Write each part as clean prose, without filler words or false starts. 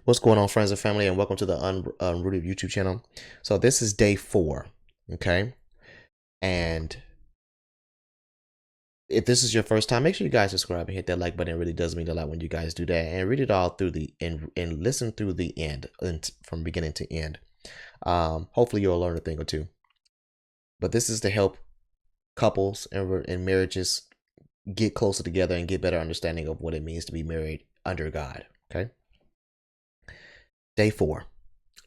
What's going on, friends and family, and welcome to the Unrooted YouTube channel. So this is day 4, okay? And if this is your first time, make sure you guys subscribe and hit that like button. It really does mean a lot when you guys do that. And read it all through and listen through the end, and from beginning to end. Hopefully you'll learn a thing or two. But this is to help couples and marriages get closer together and get better understanding of what it means to be married under God, okay? Day 4.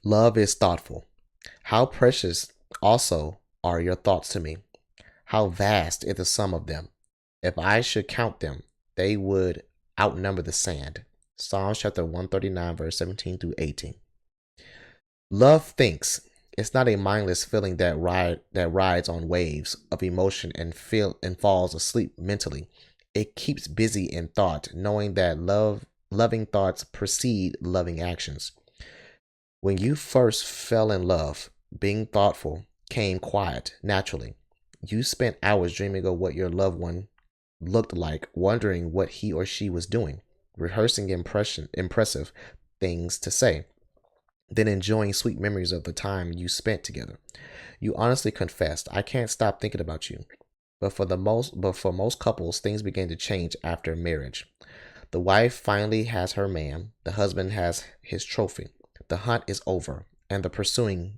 Love is thoughtful. How precious also are your thoughts to me. How vast is the sum of them. If I should count them, they would outnumber the sand. Psalms chapter 139, verse 17 through 18. Love thinks. It's not a mindless feeling that rides on waves of emotion and falls asleep mentally. It keeps busy in thought, knowing that loving thoughts precede loving actions. When you first fell in love, being thoughtful came quiet, naturally. You spent hours dreaming of what your loved one looked like, wondering what he or she was doing, rehearsing impressive things to say, then enjoying sweet memories of the time you spent together. You honestly confessed, I can't stop thinking about you. But for most couples, things begin to change after marriage. The wife finally has her man, the husband has his trophy. The hunt is over, and the pursuing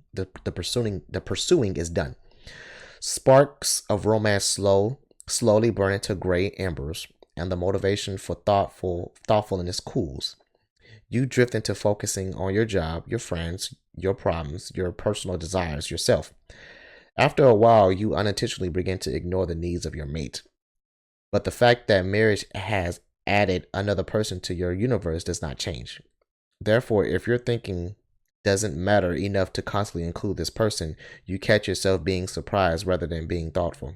is done. Sparks of romance slowly burn into gray embers, and the motivation for thoughtfulness cools. You drift into focusing on your job, your friends, your problems, your personal desires, yourself. After a while, you unintentionally begin to ignore the needs of your mate. But the fact that marriage has added another person to your universe does not change. Therefore, if your thinking doesn't matter enough to constantly include this person, you catch yourself being surprised rather than being thoughtful.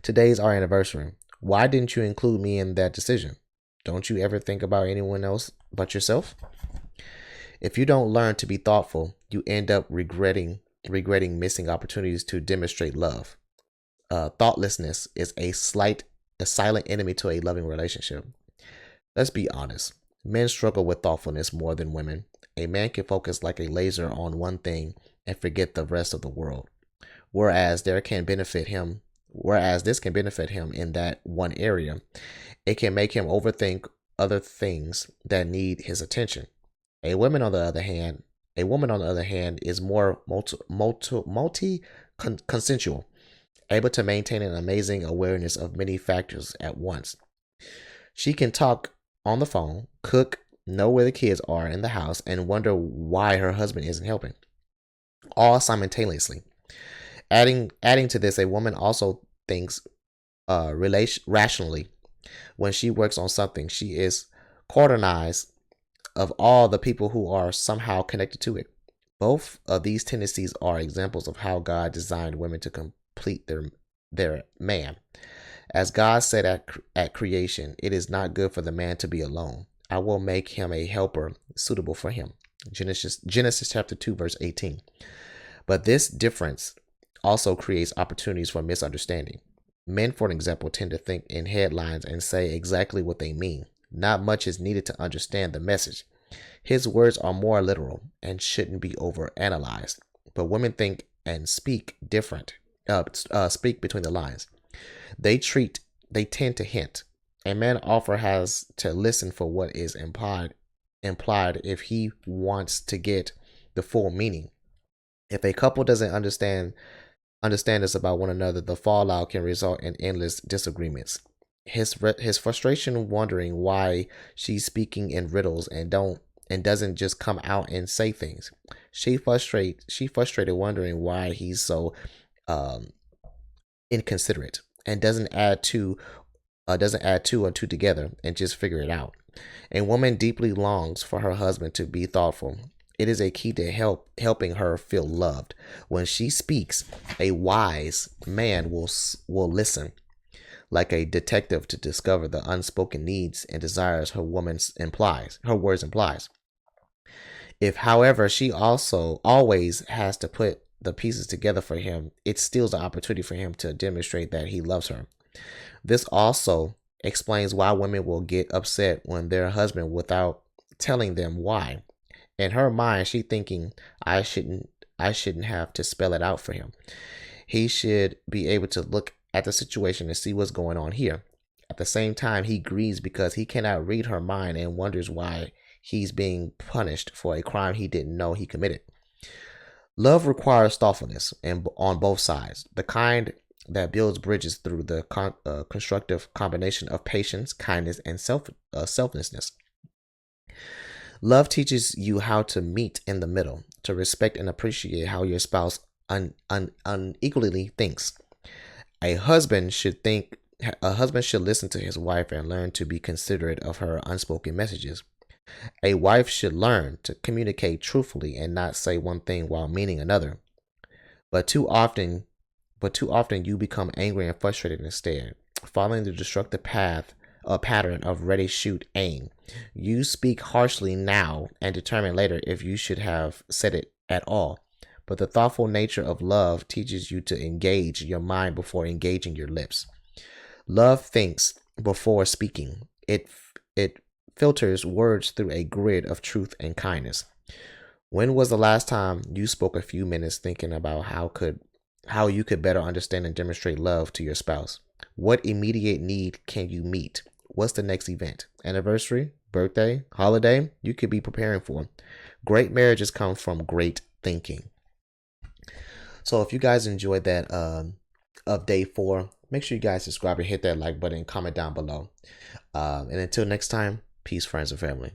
Today's our anniversary. Why didn't you include me in that decision? Don't you ever think about anyone else but yourself? If you don't learn to be thoughtful, you end up regretting missing opportunities to demonstrate love. Thoughtlessness is a silent enemy to a loving relationship. Let's be honest. Men struggle with thoughtfulness more than women. A man can focus like a laser on one thing and forget the rest of the world. Whereas this can benefit him in that one area, it can make him overthink other things that need his attention. A woman on the other hand is more consensual, able to maintain an amazing awareness of many factors at once. She can talk on the phone, cook, know where the kids are in the house, and wonder why her husband isn't helping, all simultaneously. Adding to this, a woman also thinks rationally. When she works on something, she is coordinated of all the people who are somehow connected to it. Both of these tendencies are examples of how God designed women to complete their man. As God said at creation, it is not good for the man to be alone. I will make him a helper suitable for him. Genesis chapter 2, verse 18. But this difference also creates opportunities for misunderstanding. Men, for example, tend to think in headlines and say exactly what they mean. Not much is needed to understand the message. His words are more literal and shouldn't be overanalyzed. But women think and speak different. Speak between the lines. They tend to hint. A man often has to listen for what is implied if he wants to get the full meaning. If a couple doesn't understand this about one another, the fallout can result in endless disagreements. His frustration wondering why she's speaking in riddles and doesn't just come out and say things. She frustrated wondering why he's so inconsiderate and doesn't add two and two together and just figure it out. A woman deeply longs for her husband to be thoughtful. It is a key to helping her feel loved. When she speaks, a wise man will listen, like a detective, to discover the unspoken needs and desires her words implies. If, however, she also always has to put the pieces together for him, it steals the opportunity for him to demonstrate that he loves her. This also explains why women will get upset when their husband telling them why. In her mind, she thinking, I shouldn't have to spell it out for him. He should be able to look at the situation and see what's going on here. At the same time, he grieves because he cannot read her mind and wonders why he's being punished for a crime he didn't know he committed. Love requires thoughtfulness and on both sides, the kind that builds bridges through the constructive combination of patience, kindness, and selflessness. Love teaches you how to meet in the middle, to respect and appreciate how your spouse unequally thinks. A husband should think. A husband should listen to his wife and learn to be considerate of her unspoken messages. A wife should learn to communicate truthfully and not say one thing while meaning another. But too often, you become angry and frustrated instead, following the destructive pattern of ready, shoot, aim. You speak harshly now and determine later if you should have said it at all. But the thoughtful nature of love teaches you to engage your mind before engaging your lips. Love thinks before speaking. It filters words through a grid of truth and kindness. When was the last time you spoke a few minutes thinking about how you could better understand and demonstrate love to your spouse? What immediate need can you meet? What's the next event? Anniversary, birthday, holiday you could be preparing for. Great marriages come from great thinking. So if you guys enjoyed that of day 4, make sure you guys subscribe and hit that like button and comment down below. And until next time, peace, friends, and family.